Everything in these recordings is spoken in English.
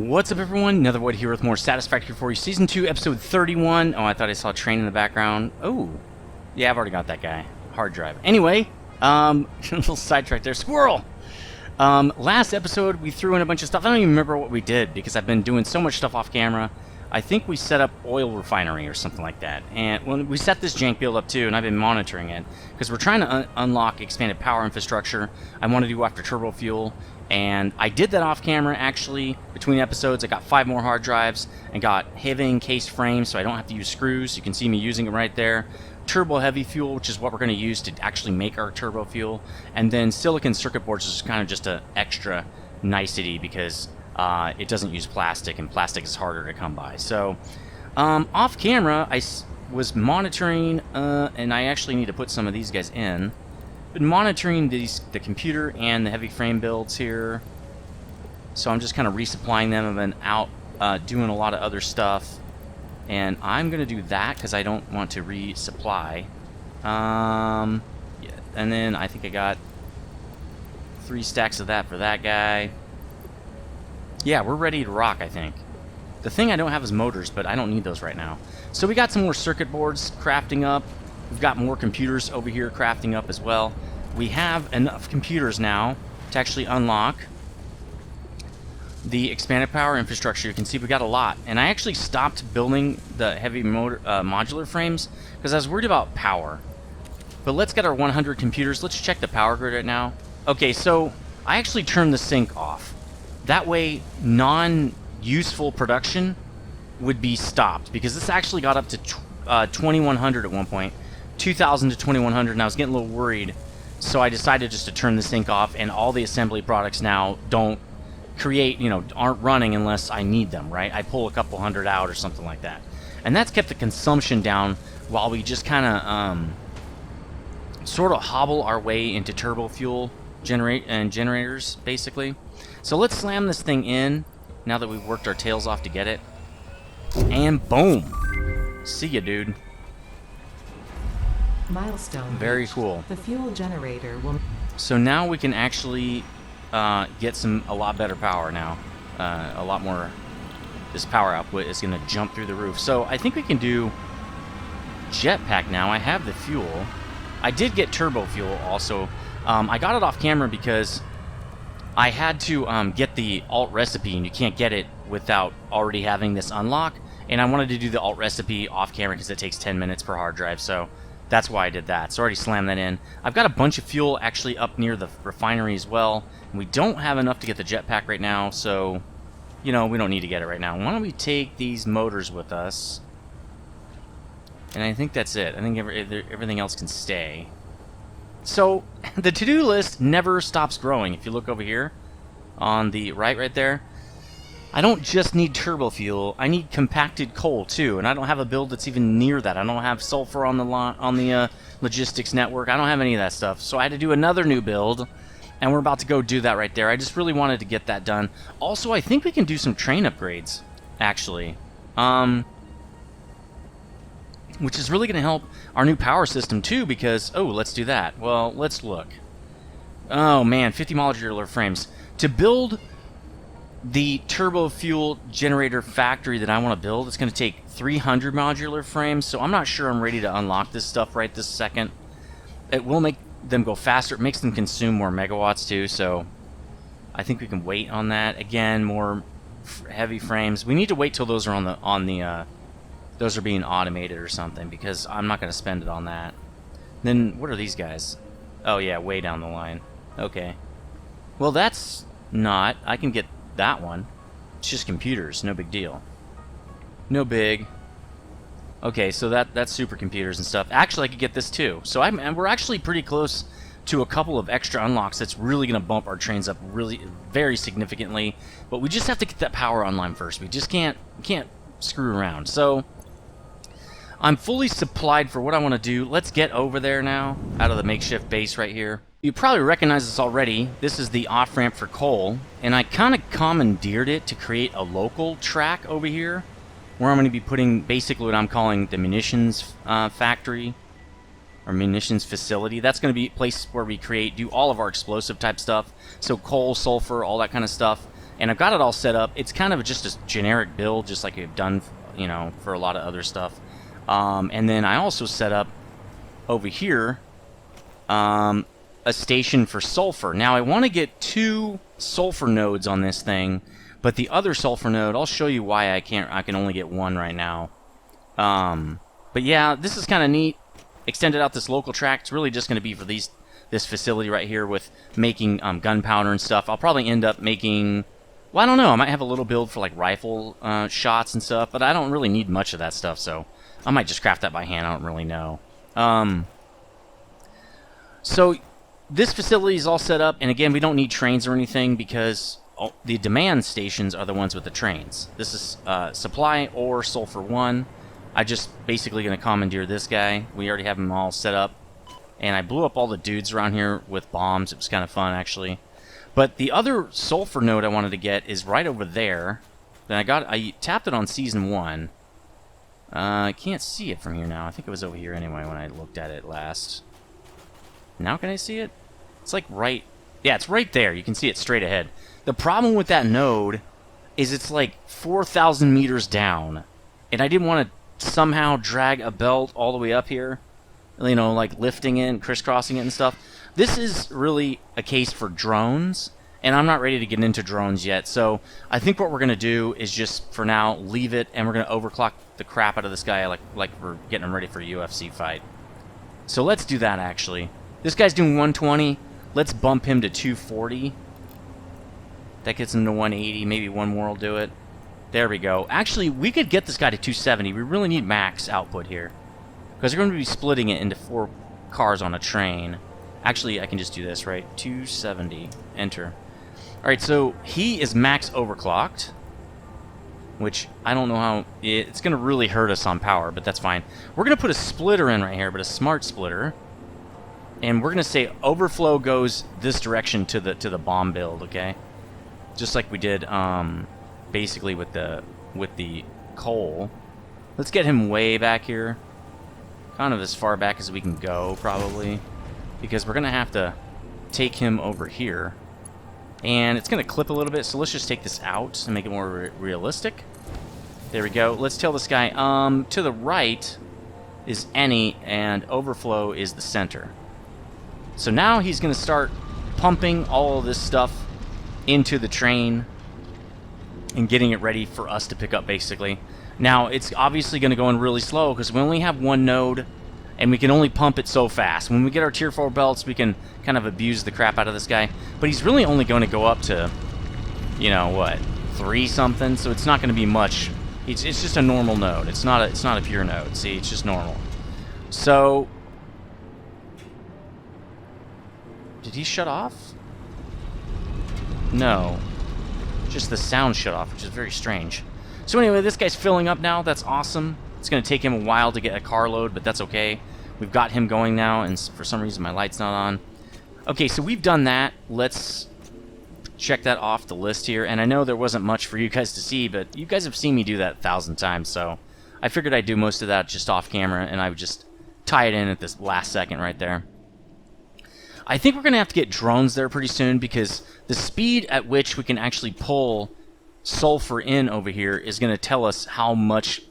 What's up, everyone? Nethervoid here with more Satisfactory for you. Season 2, Episode 31. Oh, I thought I saw a train in the background. Oh, yeah, I've already got that guy. Hard drive. Anyway, a little sidetrack there. Squirrel! Last episode, we threw in a bunch of stuff. I don't even remember what we did because I've been doing so much stuff off camera. I think we set up oil refinery or something like that. And when we set this jank build up too, and I've been monitoring it because we're trying to unlock expanded power infrastructure. I want to do after turbofuel. And I did that off camera, actually, between episodes. I got 5 more hard drives and got heavy encased frames, so I don't have to use screws. You can see me using it right there. Turbo heavy fuel, which is what we're going to use to actually make our turbo fuel. And then silicon circuit boards is kind of just an extra nicety because it doesn't use plastic, and plastic is harder to come by. So, off camera, I was monitoring, and I actually need to put some of these guys in. Been monitoring the computer and the heavy frame builds here, so I'm just kind of resupplying them. I've been out doing a lot of other stuff, and I'm gonna do that because I don't want to resupply. Yeah, and then I think I got 3 stacks of that for that guy. Yeah, we're ready to rock, I think. The thing I don't have is motors, but I don't need those right now. So we got some more circuit boards crafting up. We've got more computers over here crafting up as well. We have enough computers now to actually unlock the expanded power infrastructure. You can see we got a lot. And I actually stopped building the heavy modular frames because I was worried about power. But let's get our 100 computers. Let's check the power grid right now. Okay, so I actually turned the sink off. That way, non-useful production would be stopped because this actually got up to 2100 at one point. 2000 to 2100, and I was getting a little worried, so I decided just to turn the sink off, and all the assembly products now don't create, aren't running unless I need them, right? I pull a couple hundred out or something like that. And that's kept the consumption down while we just kind of sort of hobble our way into turbo fuel generators, basically. So let's slam this thing in now that we've worked our tails off to get it. And boom! See ya, dude. Milestone. Very cool. The fuel generator will. So now we can actually get a lot better power now. A lot more. This power output is going to jump through the roof. So I think we can do jetpack now. I have the fuel. I did get turbo fuel also. I got it off camera because I had to get the alt recipe, and you can't get it without already having this unlock. And I wanted to do the alt recipe off camera because it takes 10 minutes per hard drive. So that's why I did that. So I already slammed that in. I've got a bunch of fuel actually up near the refinery as well. And we don't have enough to get the jetpack right now, so, we don't need to get it right now. Why don't we take these motors with us? And I think that's it. I think everything else can stay. So, the to-do list never stops growing. If you look over here on the right there, I don't just need turbo fuel. I need compacted coal too, and I don't have a build that's even near that. I don't have sulfur on the logistics network. I don't have any of that stuff. So I had to do another new build, and we're about to go do that right there. I just really wanted to get that done. Also, I think we can do some train upgrades, actually, which is really going to help our new power system too. Because let's do that. Well, let's look. Oh man, 50 modular frames to build the turbo fuel generator factory that I want to build. It's going to take 300 modular frames, so I'm not sure I'm ready to unlock this stuff right this second. It will make them go faster. It makes them consume more megawatts too, so I think we can wait on that. Again, more heavy frames. We need to wait till those are those are being automated or something, because I'm not going to spend it on that. Then what are these guys? Oh yeah, way down the line. Okay. Well, that's not. I can get that one. It's just computers, no big deal. No big. Okay, so that's supercomputers and stuff. Actually, I could get this too. So we're actually pretty close to a couple of extra unlocks that's really going to bump our trains up really very significantly. But we just have to get that power online first. We just can't screw around. So I'm fully supplied for what I want to do. Let's get over there now, out of the makeshift base right here. You probably recognize this already. This is the off-ramp for coal, and I kind of commandeered it to create a local track over here, where I'm going to be putting basically what I'm calling the munitions factory, or munitions facility. That's going to be a place where we do all of our explosive type stuff, so coal, sulfur, all that kind of stuff. And I've got it all set up. It's kind of just a generic build, just like I've done, you know, for a lot of other stuff. And then I also set up over here a station for sulfur. Now I want to get 2 sulfur nodes on this thing, but the other sulfur node, I'll show you why I can only get 1 right now. But yeah, this is kind of neat. Extended out this local track. It's really just going to be for this facility right here with making gunpowder and stuff. I'll probably end up making, well, I don't know, I might have a little build for like rifle shots and stuff, but I don't really need much of that stuff, so I might just craft that by hand. I don't really know. So this facility is all set up, and again, we don't need trains or anything because the demand stations are the ones with the trains. This is supply or sulfur 1. I just basically going to commandeer this guy. We already have him all set up. And I blew up all the dudes around here with bombs. It was kind of fun, actually. But the other sulfur node I wanted to get is right over there. Then I tapped it on Season 1. I can't see it from here now. I think it was over here anyway when I looked at it last. Now can I see it? It's like right... Yeah, it's right there. You can see it straight ahead. The problem with that node is it's like 4,000 meters down. And I didn't want to somehow drag a belt all the way up here, you know, like lifting it and crisscrossing it and stuff. This is really a case for drones, and I'm not ready to get into drones yet, so I think what we're going to do is just, for now, leave it, and we're going to overclock the crap out of this guy like we're getting him ready for a UFC fight. So let's do that, actually. This guy's doing 120. Let's bump him to 240. That gets him to 180. Maybe one more will do it. There we go. Actually, we could get this guy to 270. We really need max output here, because we're going to be splitting it into 4 cars on a train. Actually, I can just do this, right? 270. Enter. Alright, so he is max overclocked, which I don't know how... It's going to really hurt us on power, but that's fine. We're going to put a splitter in right here, but a smart splitter. And we're going to say overflow goes this direction to the bomb build, okay? Just like we did... basically with the coal. Let's get him way back here, kind of as far back as we can go, probably, because we're gonna have to take him over here, and it's gonna clip a little bit, so let's just take this out and make it more realistic. There we go. Let's tell this guy to the right is any, and overflow is the center. So now he's gonna start pumping all of this stuff into the train and getting it ready for us to pick up, basically. Now, it's obviously going to go in really slow because we only have 1 node, and we can only pump it so fast. When we get our Tier 4 belts, we can kind of abuse the crap out of this guy. But he's really only going to go up to, you know, what, 3 something? So it's not going to be much. It's just a normal node. It's not a pure node. See, it's just normal. So, did he shut off? No. Just the sound shut off, which is very strange. So anyway, this guy's filling up now. That's awesome. It's going to take him a while to get a carload, but that's okay. We've got him going now, and for some reason my light's not on. Okay, so we've done that. Let's check that off the list here. And I know there wasn't much for you guys to see, but you guys have seen me do that 1,000 times, so I figured I'd do most of that just off camera, and I would just tie it in at this last second right there. I think we're going to have to get drones there pretty soon, because the speed at which we can actually pull sulfur in over here is going to tell us how much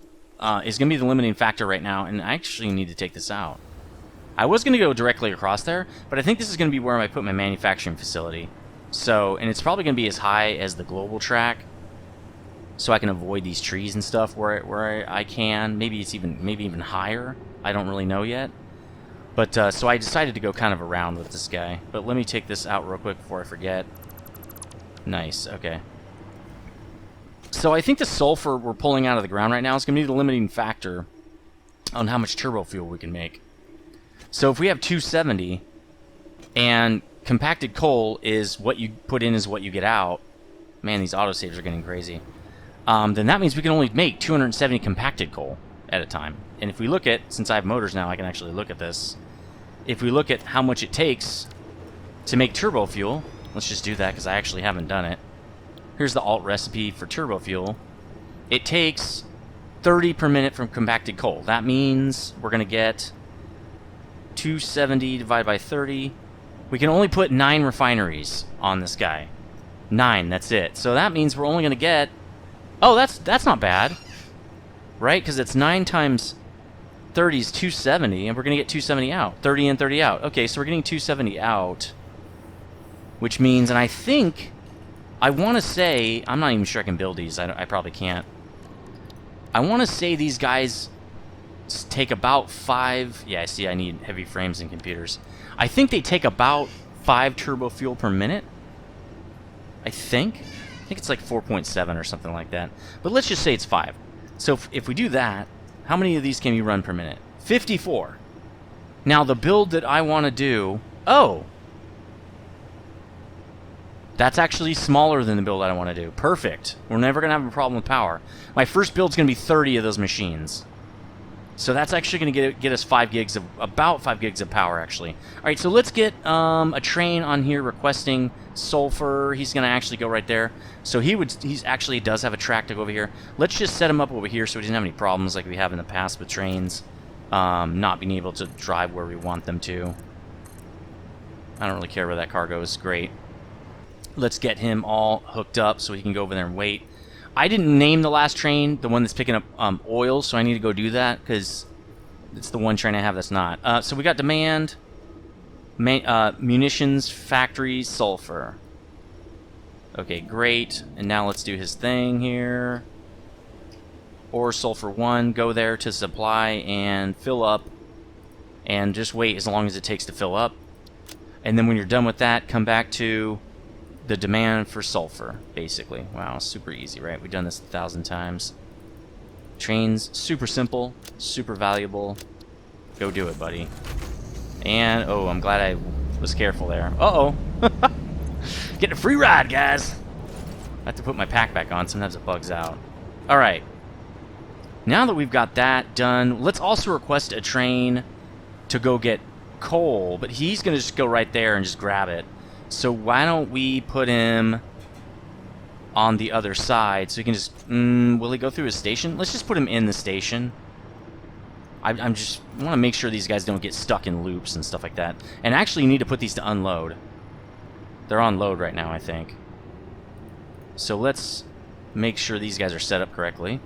is going to be the limiting factor right now, and I actually need to take this out. I was going to go directly across there, but I think this is going to be where I put my manufacturing facility. So, and it's probably going to be as high as the global track, so I can avoid these trees and stuff where I can. Maybe it's even higher. I don't really know yet. But, so I decided to go kind of around with this guy. But let me take this out real quick before I forget. Nice, okay. So I think the sulfur we're pulling out of the ground right now is going to be the limiting factor on how much turbo fuel we can make. So if we have 270, and compacted coal is what you put in is what you get out. Man, these autosaves are getting crazy. Then that means we can only make 270 compacted coal at a time. And if we look at, since I have motors now, I can actually look at this. If we look at how much it takes to make turbo fuel, let's just do that because I actually haven't done it. Here's the alt recipe for turbo fuel. It takes 30 per minute from compacted coal. That means we're going to get 270 divided by 30. We can only put 9 refineries on this guy. 9, that's it. So that means we're only going to get... Oh, that's not bad. Right? Because it's 9 times 30 is 270, and we're going to get 270 out. 30 in, 30 out. Okay, so we're getting 270 out. Which means, and I think... I want to say... I'm not even sure I can build these. I probably can't. I want to say these guys take about 5... Yeah, I see I need heavy frames and computers. I think they take about 5 turbo fuel per minute. I think it's like 4.7 or something like that. But let's just say it's 5. So if we do that, how many of these can you run per minute? 54. Now the build that I want to do... Oh! That's actually smaller than the build that I want to do. Perfect. We're never going to have a problem with power. My first build's going to be 30 of those machines. So that's actually going to get us 5 gigs of... About 5 gigs of power, actually. Alright, so let's get a train on here requesting sulfur. He's going to actually go right there. So he's actually does have a track to go over here. Let's just set him up over here so he doesn't have any problems like we have in the past with trains. Not being able to drive where we want them to. I don't really care where that car goes. Great. Let's get him all hooked up so he can go over there and wait. I didn't name the last train, the one that's picking up oil, so I need to go do that because it's the one train I have that's not. So we got demand, munitions, factory, sulfur. Okay, great. And now let's do his thing here. Or sulfur 1, go there to supply and fill up. And just wait as long as it takes to fill up. And then when you're done with that, come back to the demand for sulfur, basically. Wow, super easy, right? We've done this 1,000 times. Trains, super simple, super valuable. Go do it, buddy. And, oh, I'm glad I was careful there. Uh-oh. Getting a free ride, guys. I have to put my pack back on. Sometimes it bugs out. All right. Now that we've got that done, let's also request a train to go get coal, but he's going to just go right there and just grab it. So why don't we put him on the other side so he can just... will he go through his station? Let's just put him in the station. I want to make sure these guys don't get stuck in loops and stuff like that. And actually, you need to put these to unload. They're on load right now, I think. So let's make sure these guys are set up correctly.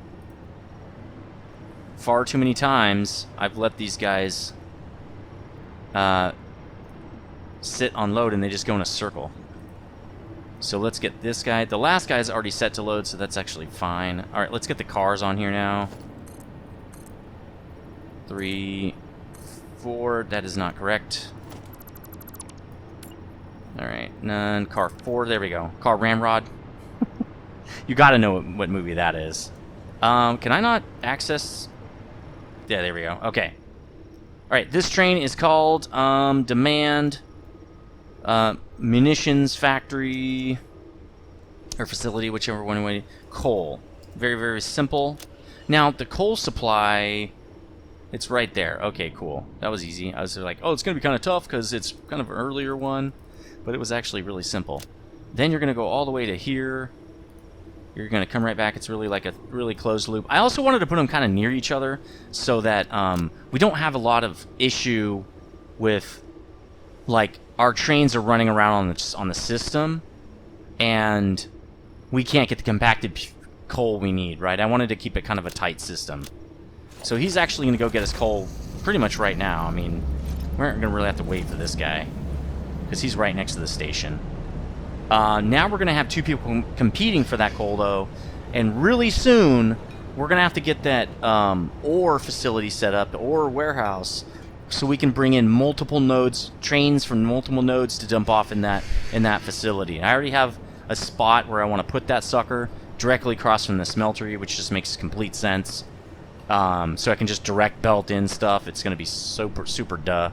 Far too many times, I've let these guys... sit on load and they just go in a circle. So let's get this guy. The last guy's already set to load, so that's actually fine. Alright, let's get the cars on here now. 3, 4, that is not correct. Alright, none. Car 4, there we go. Car Ramrod. You gotta know what movie that is. Can I not access... Yeah, there we go. Okay. Alright, this train is called Demand... munitions factory or facility, whichever one. Coal. Very, very simple. Now, the coal supply, it's right there. Okay, cool. That was easy. I was like, oh, it's going to be kind of tough because it's kind of an earlier one, but it was actually really simple. Then you're going to go all the way to here. You're going to come right back. It's really like a really closed loop. I also wanted to put them kind of near each other so that we don't have a lot of issue with, like, our trains are running around on the system, and we can't get the compacted coal we need, right? I wanted to keep it kind of a tight system. So he's actually going to go get his coal pretty much right now. I mean, we aren't going to really have to wait for this guy, because he's right next to the station. Now we're going to have 2 people competing for that coal, though, and really soon we're going to have to get that ore facility set up, the ore warehouse, so we can bring in multiple nodes, trains from multiple nodes to dump off in that facility. And I already have a spot where I want to put that sucker directly across from the smeltery, which just makes complete sense. So I can just direct belt in stuff. It's going to be super duh.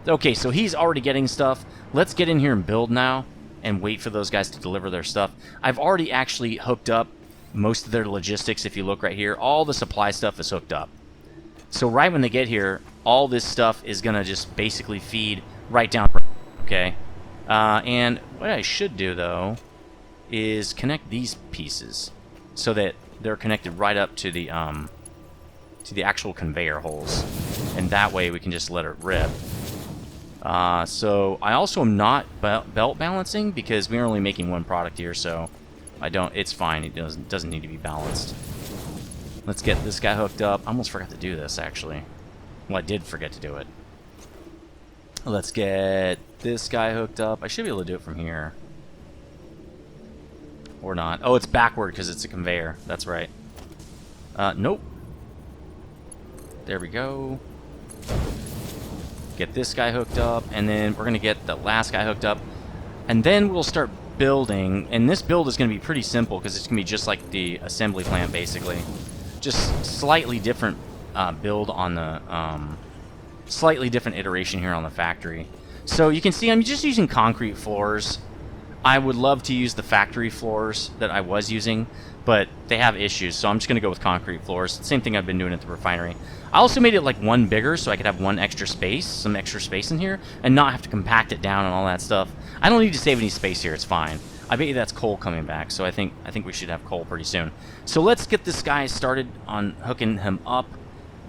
Okay, so he's already getting stuff. Let's get in here and build now and wait for those guys to deliver their stuff. I've already actually hooked up most of their logistics. If you look right here, all the supply stuff is hooked up. So right when they get here, all this stuff is going to just basically feed right down, okay? And what I should do, though, is connect these pieces so that they're connected right up to the actual conveyor holes. And that way we can just let it rip. So I also am not belt balancing because we're only making one product here, so I don't. It's fine. It doesn't need to be balanced. Let's get this guy hooked up. I almost forgot to do this, actually. Well, I did forget to do it. Let's get this guy hooked up. I should be able to do it from here. Or not. Oh, it's backward because it's a conveyor. That's right. Nope. There we go. Get this guy hooked up, and then we're going to get the last guy hooked up. And then we'll start building. And this build is going to be pretty simple because it's going to be just like the assembly plant, basically. Just slightly different build on the... slightly different iteration here on the factory. So you can see I'm just using concrete floors. I would love to use the factory floors that I was using, but they have issues, so I'm just going to go with concrete floors. Same thing I've been doing at the refinery. I also made it like one bigger so I could have one extra space, some extra space in here, and not have to compact it down and all that stuff. I don't need to save any space here, it's fine. I bet you that's coal coming back, so I think we should have coal pretty soon. So let's get this guy started on hooking him up.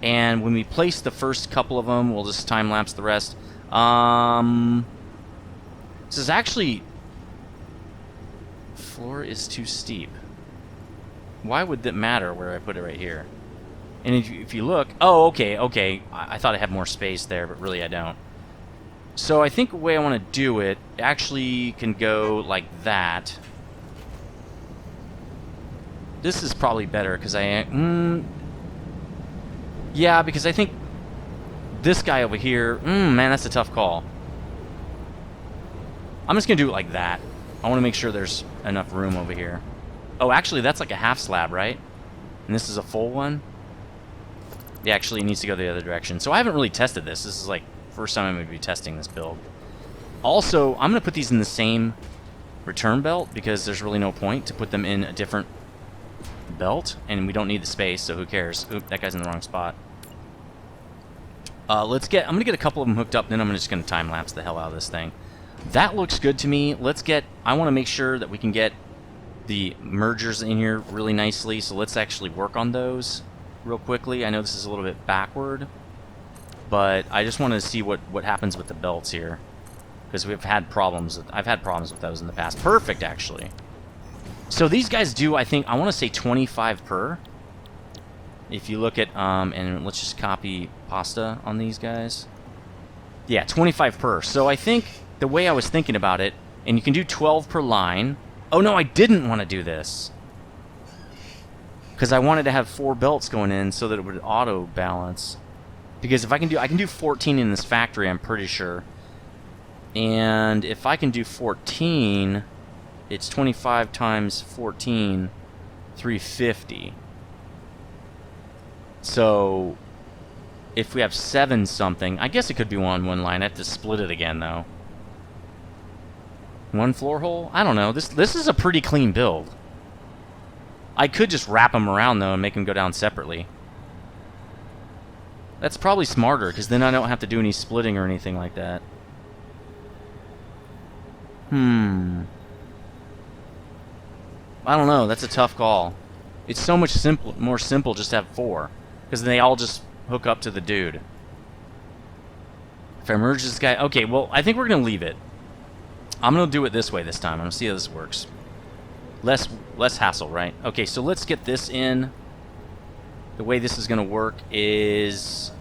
And when we place the first couple of them, we'll just time-lapse the rest. This is actually... Floor is too steep. Why would that matter where I put it right here? And if you look... Oh, okay. I thought I had more space there, but really I don't. So I think the way I want to do it actually can go like that. This is probably better because yeah, because I think this guy over here... man, that's a tough call. I'm just going to do it like that. I want to make sure there's enough room over here. Oh, actually, that's like a half slab, right? And this is a full one? Yeah, actually, it needs to go the other direction. So I haven't really tested this. This is like first time I'm going to be testing this build. Also, I'm going to put these in the same return belt because there's really no point to put them in a different belt. And we don't need the space, so who cares? Oop, that guy's in the wrong spot. I'm going to get a couple of them hooked up, then I'm just going to time-lapse the hell out of this thing. That looks good to me. I want to make sure that we can get the mergers in here really nicely, so let's actually work on those real quickly. I know this is a little bit backward, but I just want to see what happens with the belts here, because I've had problems with those in the past. Perfect, actually. So these guys do, I think, I want to say 25 per. If you look at, and let's just copy pasta on these guys. Yeah, 25 per. So I think the way I was thinking about it, and you can do 12 per line. Oh no, I didn't want to do this. Because I wanted to have 4 belts going in so that it would auto balance. Because if I can do 14 in this factory, I'm pretty sure. And if I can do 14, it's 25 times 14, 350. So if we have 7 something, I guess it could be one line. I have to split it again though. 1 floor hole? I don't know. This is a pretty clean build. I could just wrap them around though and make them go down separately. That's probably smarter because then I don't have to do any splitting or anything like that. I don't know. That's a tough call. It's so much more simple just to have 4. Because they all just hook up to the dude. If I merge this guy... Okay, well, I think we're going to leave it. I'm going to do it this way this time. I'm going to see how this works. Less hassle, right? Okay, so let's get this in. The way this is going to work is...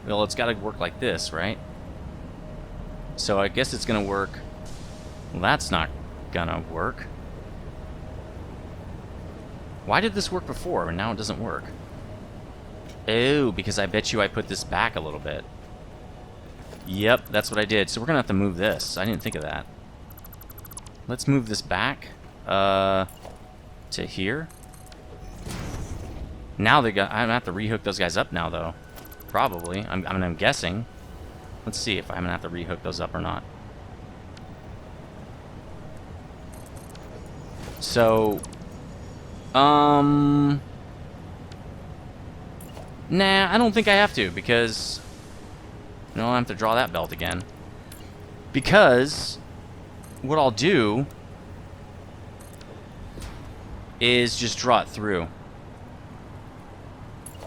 Well, it's got to work like this, right? So I guess it's going to work... Well, that's not going to work. Why did this work before and now it doesn't work? Oh, because I bet you I put this back a little bit. Yep, that's what I did. So we're going to have to move this. I didn't think of that. Let's move this back to here. Now I'm going to have to rehook those guys up now, though. Probably. I'm guessing. Let's see if I'm going to have to rehook those up or not. So... Nah, I don't think I have to, because... No, I have to draw that belt again. Because... What I'll do... is just draw it through.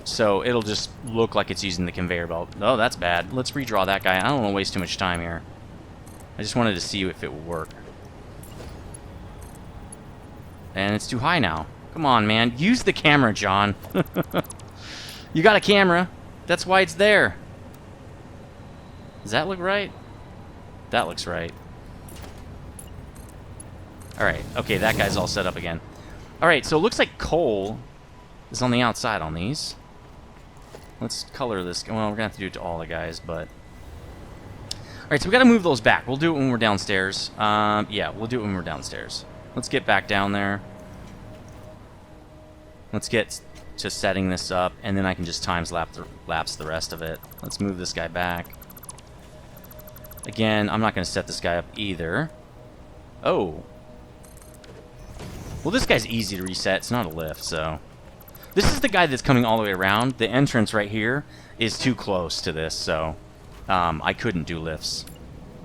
So, it'll just look like it's using the conveyor belt. Oh, that's bad. Let's redraw that guy. I don't want to waste too much time here. I just wanted to see if it would work. And it's too high now. Come on, man. Use the camera, John. You got a camera. That's why it's there. Does that look right? That looks right. Alright. Okay, that guy's all set up again. Alright, so it looks like coal is on the outside on these. Let's color this. Well, we're going to have to do it to all the guys, but... Alright, so we got to move those back. We'll do it when we're downstairs. Yeah, we'll do it when we're downstairs. Let's get back down there. Let's get to setting this up, and then I can just lapse the rest of it. Let's move this guy back. Again, I'm not going to set this guy up either. Oh. Well, this guy's easy to reset. It's not a lift, so... This is the guy that's coming all the way around. The entrance right here is too close to this, so... I couldn't do lifts.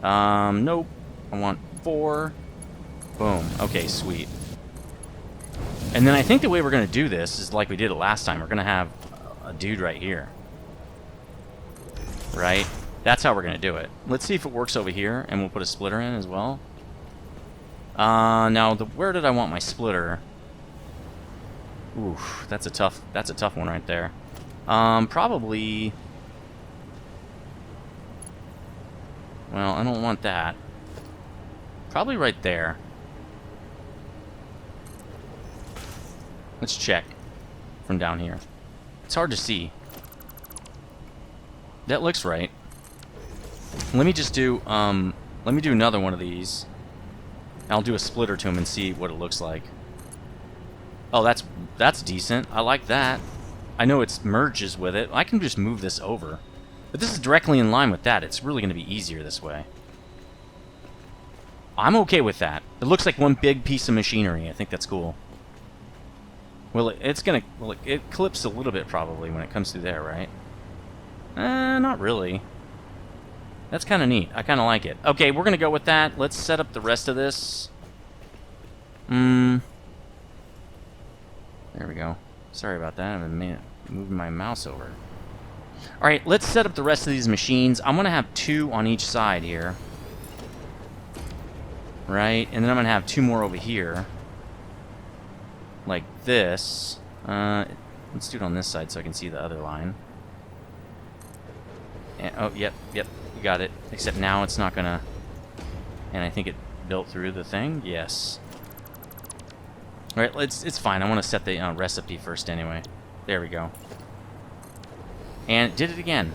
Nope. I want 4. Boom. Okay, sweet. And then I think the way we're going to do this is like we did it last time. We're going to have a dude right here. Right? That's how we're going to do it. Let's see if it works over here, and we'll put a splitter in as well. Now, where did I want my splitter? Oof, that's a tough one right there. Probably... Well, I don't want that. Probably right there. Let's check from down here. It's hard to see. That looks right. Let me just do, let me do another one of these. I'll do a splitter to him and see what it looks like. Oh, that's decent. I like that. I know it merges with it. I can just move this over. But this is directly in line with that. It's really going to be easier this way. I'm okay with that. It looks like one big piece of machinery. I think that's cool. Well, it's going to... Well, it clips a little bit probably when it comes through there, right? Not really. That's kind of neat. I kind of like it. Okay, we're going to go with that. Let's set up the rest of this. There we go. Sorry about that. I've been moving my mouse over. Alright, let's set up the rest of these machines. I'm going to have 2 on each side here. Right? And then I'm going to have 2 more over here. Like this. Let's do it on this side so I can see the other line. And, oh, yep. You got it. Except now it's not going to... And I think it built through the thing. Yes. Alright, it's fine. I want to set the recipe first anyway. There we go. And it did it again.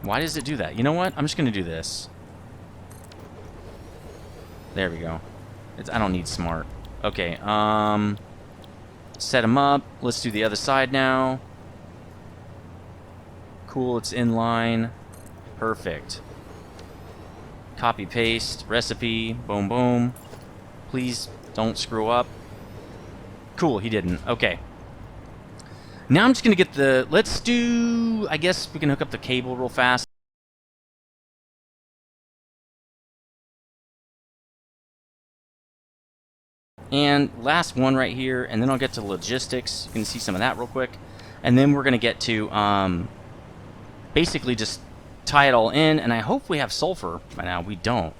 Why does it do that? You know what? I'm just going to do this. There we go. I don't need smart. Okay, set them up. Let's do the other side now. Cool, it's in line. Perfect. Copy, paste, recipe. Boom, boom. Please don't screw up. Cool, he didn't. Okay. Now I'm just going to get the... Let's do... I guess we can hook up the cable real fast. And last one right here, and then I'll get to logistics. You can see some of that real quick. And then we're going to get to basically just tie it all in, and I hope we have sulfur by now. We don't.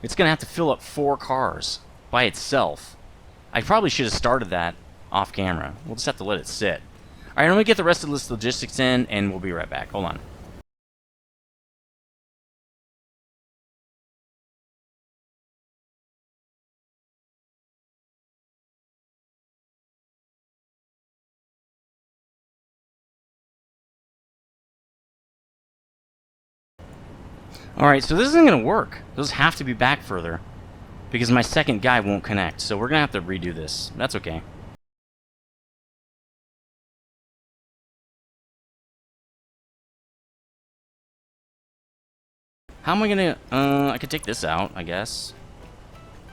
It's going to have to fill up 4 cars by itself. I probably should have started that off camera. We'll just have to let it sit. Alright, I'm going to get the rest of this logistics in, and we'll be right back. Hold on. Alright, so this isn't going to work. Those have to be back further. Because my second guy won't connect. So we're going to have to redo this. That's okay. How am I going to... I could take this out, I guess.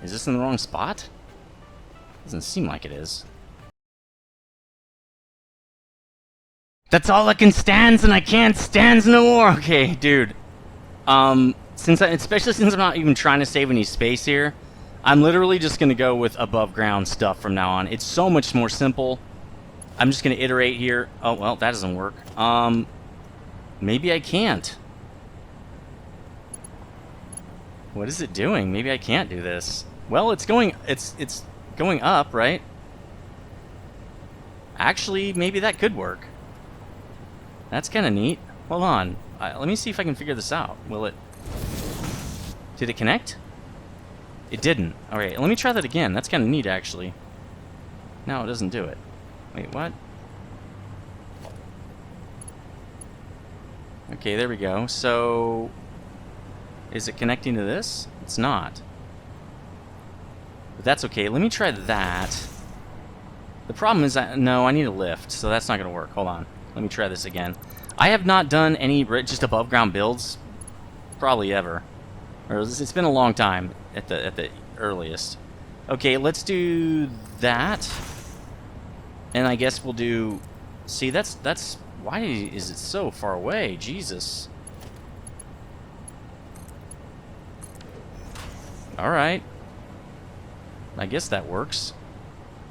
Is this in the wrong spot? Doesn't seem like it is. That's all I can stand, and I can't stand no more. Okay, dude. Especially since I'm not even trying to save any space here, I'm literally just going to go with above ground stuff from now on. It's so much more simple. I'm just going to iterate here. Oh, well, that doesn't work. Maybe I can't. What is it doing? Maybe I can't do this. Well, it's going going up, right? Actually, maybe that could work. That's kind of neat. Hold on. Let me see if I can figure this out. Will it... Did it connect? It didn't. Alright, let me try that again. That's kind of neat, actually. No, it doesn't do it. Wait, what? Okay, there we go. So... Is it connecting to this? It's not. But that's okay. Let me try that. The problem is that... No, I need a lift, so that's not going to work. Hold on. Let me try this again. I have not done any just above ground builds probably ever. Or it's been a long time at the earliest. Okay, let's do that. And I guess we'll do... See, that's why is it so far away? Jesus. Alright. I guess that works.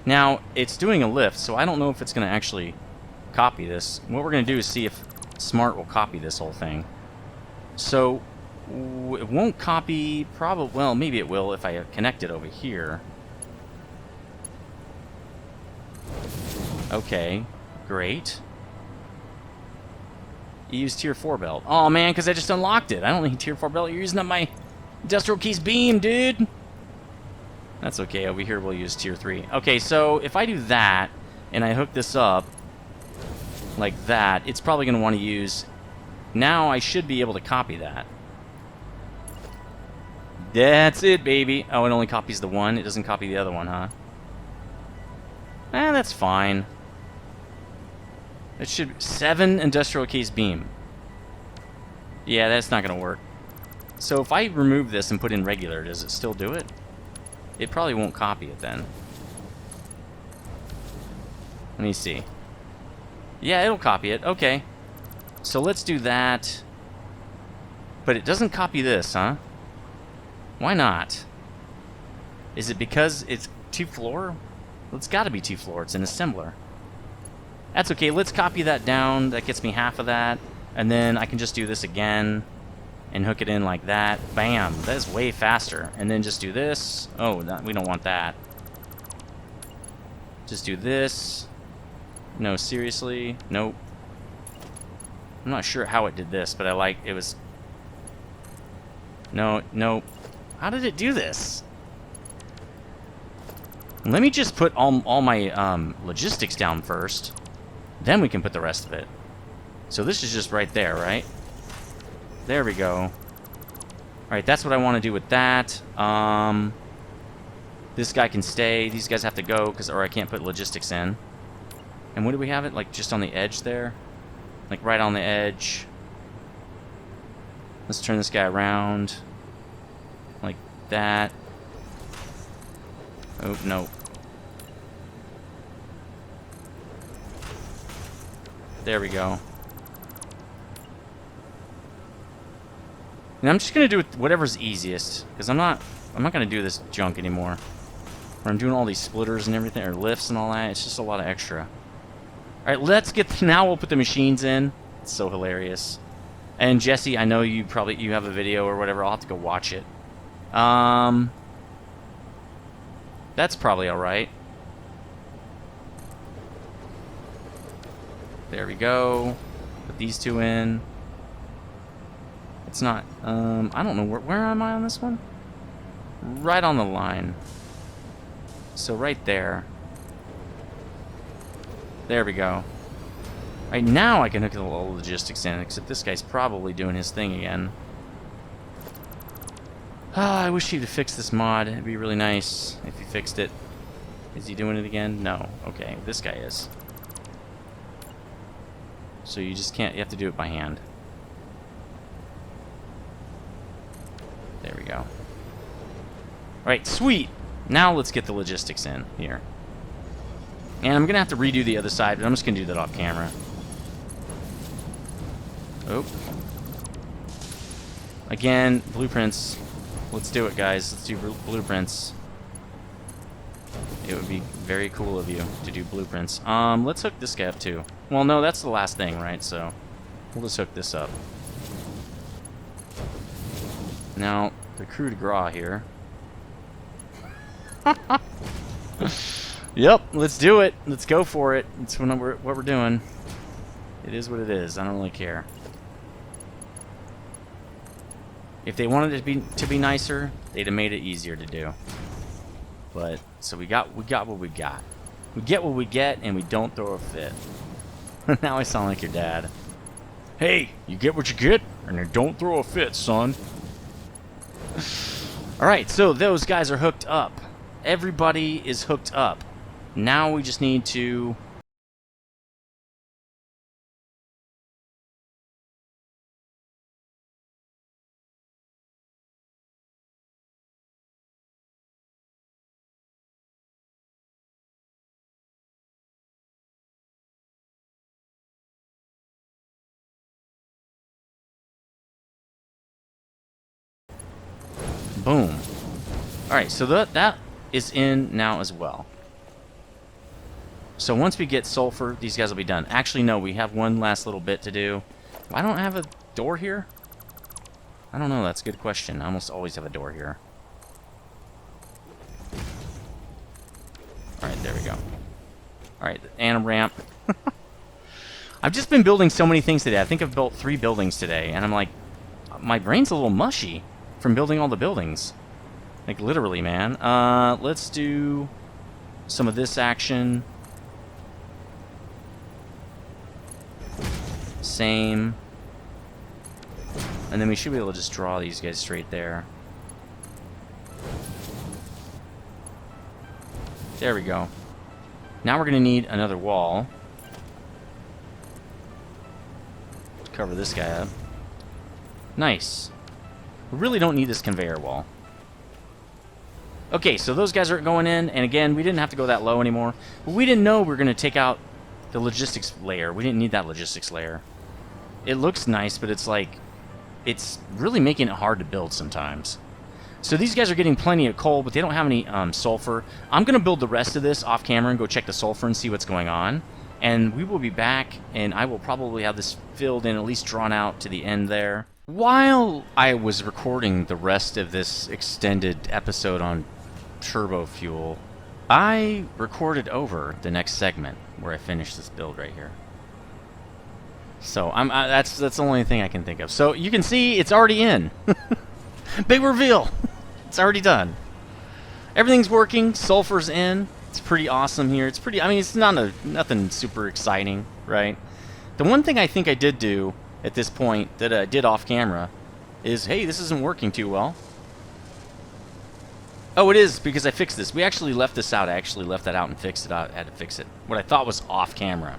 Now, it's doing a lift, so I don't know if it's going to actually copy this. What we're going to do is see if Smart will copy this whole thing. So, it won't copy, probably, well, maybe it will if I connect it over here. Okay, great. You use tier 4 belt. Oh man, because I just unlocked it. I don't need tier 4 belt. You're using up my industrial keys beam, dude. That's okay. Over here we'll use tier 3. Okay, so if I do that, and I hook this up like that, it's probably going to want to use... Now I should be able to copy that. That's it, baby. Oh, it only copies the one. It doesn't copy the other one, huh? That's fine. It should... 7 industrial case beam. Yeah, that's not going to work. So if I remove this and put in regular, does it still do it? It probably won't copy it then. Let me see. Yeah, it'll copy it. Okay. So let's do that. But it doesn't copy this, huh? Why not? Is it because it's 2-floor? Well, it's got to be 2-floor. It's an assembler. That's okay. Let's copy that down. That gets me half of that. And then I can just do this again and hook it in like that. Bam. That is way faster. And then just do this. Oh, we don't want that. Just do this. No, seriously. Nope. I'm not sure how it did this, but I like it was... No, nope. How did it do this? Let me just put all my logistics down first. Then we can put the rest of it. So this is just right there, right? There we go. Alright, that's what I want to do with that. This guy can stay. These guys have to go, or I can't put logistics in. And what do we have it? Like, just on the edge there? Like, right on the edge. Let's turn this guy around. Like that. Oh, no. There we go. And I'm just gonna do whatever's easiest, because I'm not gonna do this junk anymore. Where I'm doing all these splitters and everything, or lifts and all that. It's just a lot of extra. All right, let's get. Now we'll put the machines in. It's so hilarious. And Jesse, I know you have a video or whatever. I'll have to go watch it. That's probably all right. There we go. Put these two in. It's not, I don't know, where am I on this one? Right on the line. So right there. There we go. Right now I can hook a little logistics in, except this guy's probably doing his thing again. Ah, I wish he'd have fixed this mod. It'd be really nice if he fixed it. Is he doing it again? No. Okay, this guy is. So you just can't, you have to do it by hand. There we go. Alright, sweet! Now let's get the logistics in here. And I'm going to have to redo the other side, but I'm just going to do that off camera. Oh. Again, blueprints. Let's do it, guys. Let's do blueprints. It would be very cool of you to do blueprints. Let's hook this guy up, too. Well, no, that's the last thing, right? So, we'll just hook this up. Now, the coup de grace here. Yep, let's do it. Let's go for it. It's what we're doing. It is what it is. I don't really care. If they wanted it to be nicer, they'd have made it easier to do. But so we got what we got. We get what we get, and we don't throw a fit. Now I sound like your dad. Hey, you get what you get, and you don't throw a fit, son. Alright, so those guys are hooked up. Everybody is hooked up. Now we just need to... Boom. Alright, so that is in now as well. So once we get sulfur, these guys will be done. Actually, no, we have one last little bit to do. Why don't I have a door here? I don't know, that's a good question. I almost always have a door here. Alright, there we go. Alright, and a ramp. I've just been building so many things today. I think I've built 3 buildings today, and I'm like, my brain's a little mushy from building all the buildings. Like, literally, man. Let's do some of this action. Same. And then we should be able to just draw these guys straight there. There we go. Now we're going to need another wall to cover this guy up. Nice. We really don't need this conveyor wall. Okay, so those guys are going in, and again, we didn't have to go that low anymore. But we didn't know we were going to take out the logistics layer. We didn't need that logistics layer. It looks nice, but it's like, it's really making it hard to build sometimes. So these guys are getting plenty of coal, but they don't have any sulfur. I'm going to build the rest of this off camera and go check the sulfur and see what's going on. And we will be back, and I will probably have this filled in, at least drawn out to the end there. While I was recording the rest of this extended episode on turbofuel, I recorded over the next segment where I finished this build right here. So that's the only thing I can think of. So you can see it's already in. Big reveal. It's already done. Everything's working. Sulfur's in. It's pretty awesome here. It's pretty. I mean, it's nothing super exciting, right? The one thing I think I did do at this point that I did off camera is, hey, this isn't working too well. Oh, it is, because I fixed this. We actually left this out. I actually left that out and fixed it out. I had to fix it. What I thought was off camera.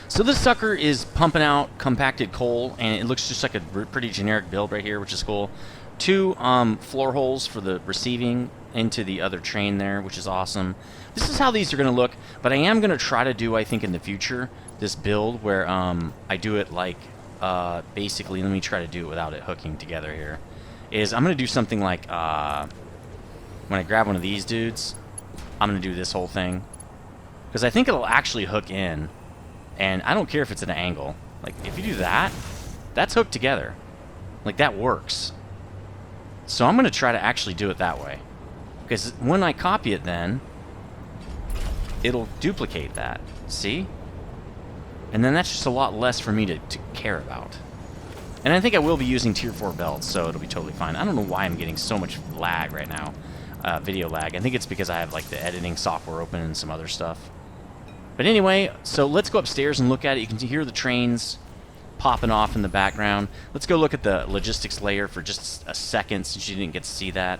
So this sucker is pumping out compacted coal, and it looks just like a pretty generic build right here, which is cool. 2 floor holes for the receiving into the other train there, which is awesome. This is how these are going to look, but I am going to try to do, I think, in the future, this build where I do it like, basically, let me try to do it without it hooking together here, is I'm going to do something like, when I grab one of these dudes, I'm going to do this whole thing, because I think it'll actually hook in, and I don't care if it's at an angle. Like, if you do that, that's hooked together. Like, that works. So I'm going to try to actually do it that way, because when I copy it then, it'll duplicate that. See? And then that's just a lot less for me to care about. And I think I will be using tier 4 belts, so it'll be totally fine. I don't know why I'm getting so much lag right now. Video lag. I think it's because I have like the editing software open and some other stuff. But anyway, so let's go upstairs and look at it. You can hear the trains popping off in the background. Let's go look at the logistics layer for just a second, since you didn't get to see that.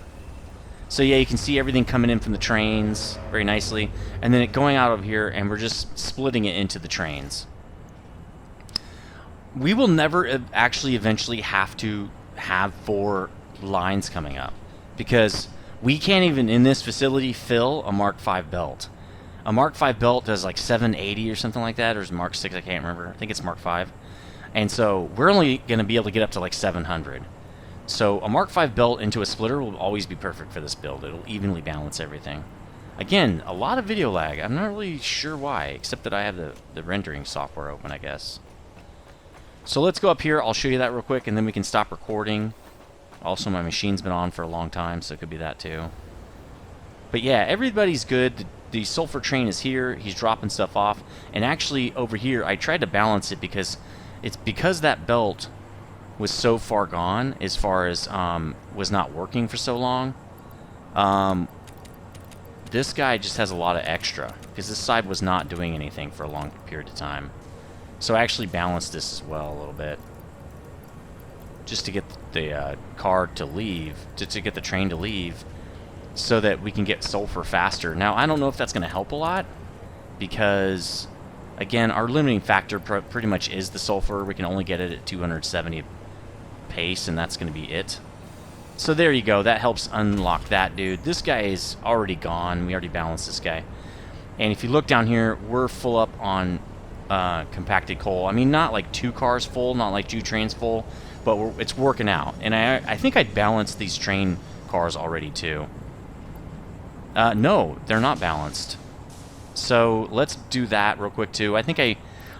So yeah, you can see everything coming in from the trains very nicely, and then it going out of here, and we're just splitting it into the trains. We will never actually eventually have to have 4 lines coming up, because we can't even in this facility fill a Mark V belt. A Mark V belt does like 780 or something like that, or is Mark 6? I can't remember. I think it's Mark V. And so we're only going to be able to get up to like 700. So a Mark V belt into a splitter will always be perfect for this build. It'll evenly balance everything. Again, a lot of video lag. I'm not really sure why, except that I have the rendering software open, I guess. So let's go up here. I'll show you that real quick, and then we can stop recording. Also, my machine's been on for a long time, so it could be that too. But yeah, everybody's good. The sulfur train is here. He's dropping stuff off. And actually, over here, I tried to balance it because that belt was so far gone as far as was not working for so long. This guy just has a lot of extra because this side was not doing anything for a long period of time. So I actually balanced this as well a little bit, just to get the car to leave, to get the train to leave, so that we can get sulfur faster. Now, I don't know if that's going to help a lot, because, again, our limiting factor pretty much is the sulfur. We can only get it at 270 pace, and that's going to be it. So there you go. That helps unlock that dude. This guy is already gone. We already balanced this guy. And if you look down here, we're full up on compacted coal. I mean, not like 2 cars full, not like 2 trains full, but it's working out. And I think I balanced these train cars already too. No, they're not balanced. So let's do that real quick too.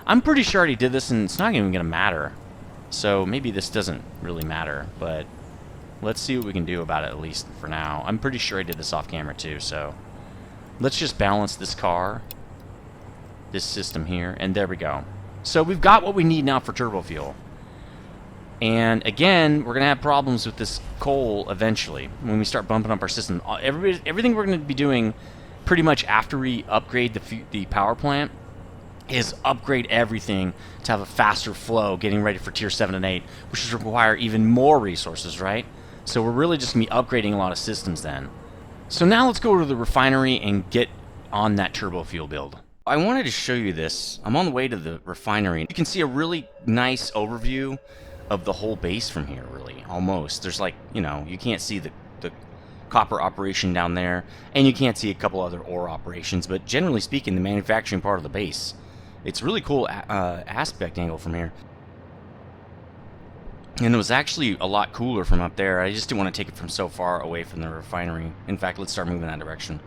I'm pretty sure I already did this, and it's not even going to matter. So maybe this doesn't really matter, but let's see what we can do about it, at least for now. I'm pretty sure I did this off camera too, so let's just balance this car, this system here, and there we go. So we've got what we need now for turbo fuel. And again, we're going to have problems with this coal eventually when we start bumping up our system. Everything we're going to be doing pretty much after we upgrade the power plant is upgrade everything to have a faster flow getting ready for tier 7 and 8, which is require even more resources, right? So we're really just going to be upgrading a lot of systems then. So now let's go to the refinery and get on that turbo fuel build. I wanted to show you this. I'm on the way to the refinery. You can see a really nice overview of the whole base from here, really, almost. There's like, you know, you can't see the copper operation down there, and you can't see a couple other ore operations, but generally speaking, the manufacturing part of the base. It's a really cool aspect angle from here. And it was actually a lot cooler from up there. I just didn't want to take it from so far away from the refinery. In fact, let's start moving that direction.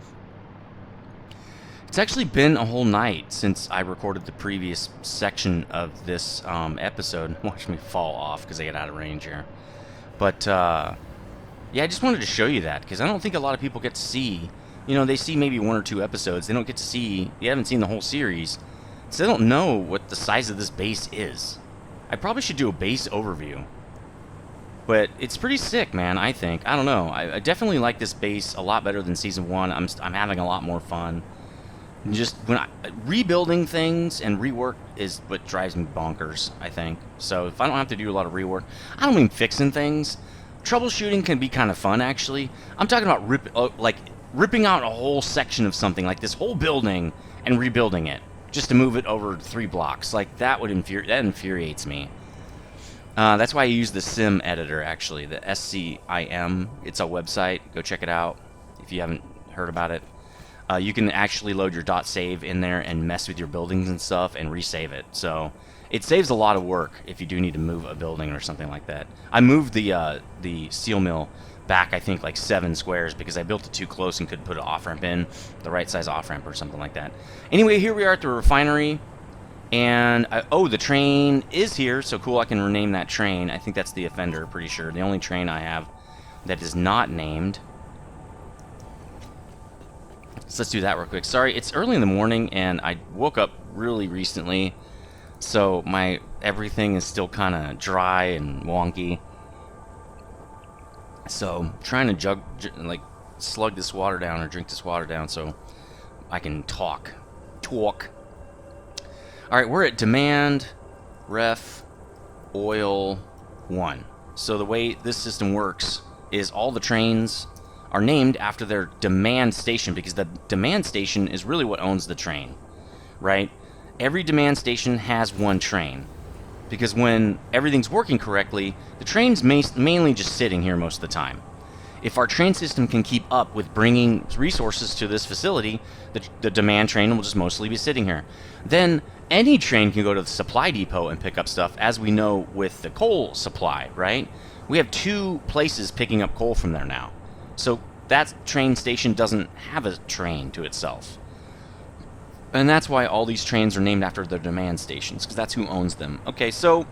It's actually been a whole night since I recorded the previous section of this episode. Watch me fall off because I get out of range here. But, yeah, I just wanted to show you that because I don't think a lot of people get to see. You know, they see maybe 1 or 2 episodes. They don't get to see, they haven't seen the whole series. So they don't know what the size of this base is. I probably should do a base overview. But it's pretty sick, man, I think. I don't know. I definitely like this base a lot better than Season 1. I'm having a lot more fun. Just rebuilding things and rework is what drives me bonkers, I think. So if I don't have to do a lot of rework, I don't mean fixing things. Troubleshooting can be kind of fun, actually. I'm talking about ripping out a whole section of something, like this whole building, and rebuilding it, just to move it over 3 blocks. Like, that infuriates me. That's why I use the Sim editor, actually, the SCIM. It's a website. Go check it out if you haven't heard about it. You can actually load your .save in there and mess with your buildings and stuff and resave it. So it saves a lot of work if you do need to move a building or something like that. I moved the steel mill back, I think, like 7 squares because I built it too close and could put an off-ramp in, the right size off-ramp or something like that. Anyway, here we are at the refinery. And, oh, the train is here, so cool, I can rename that train. I think that's the Offender, pretty sure. The only train I have that is not named. So let's do that real quick. Sorry, it's early in the morning, and I woke up really recently, so everything is still kind of dry and wonky. So, I'm trying to slug this water down or drink this water down so I can talk. Alright, we're at demand, ref, oil, 1. So the way this system works is all the trains are named after their demand station, because the demand station is really what owns the train, right? Every demand station has 1 train, because when everything's working correctly, the train's mainly just sitting here most of the time. If our train system can keep up with bringing resources to this facility, the demand train will just mostly be sitting here. Then any train can go to the supply depot and pick up stuff, as we know with the coal supply, right? We have 2 places picking up coal from there now. So that train station doesn't have a train to itself. And that's why all these trains are named after their demand stations, because that's who owns them. Okay, so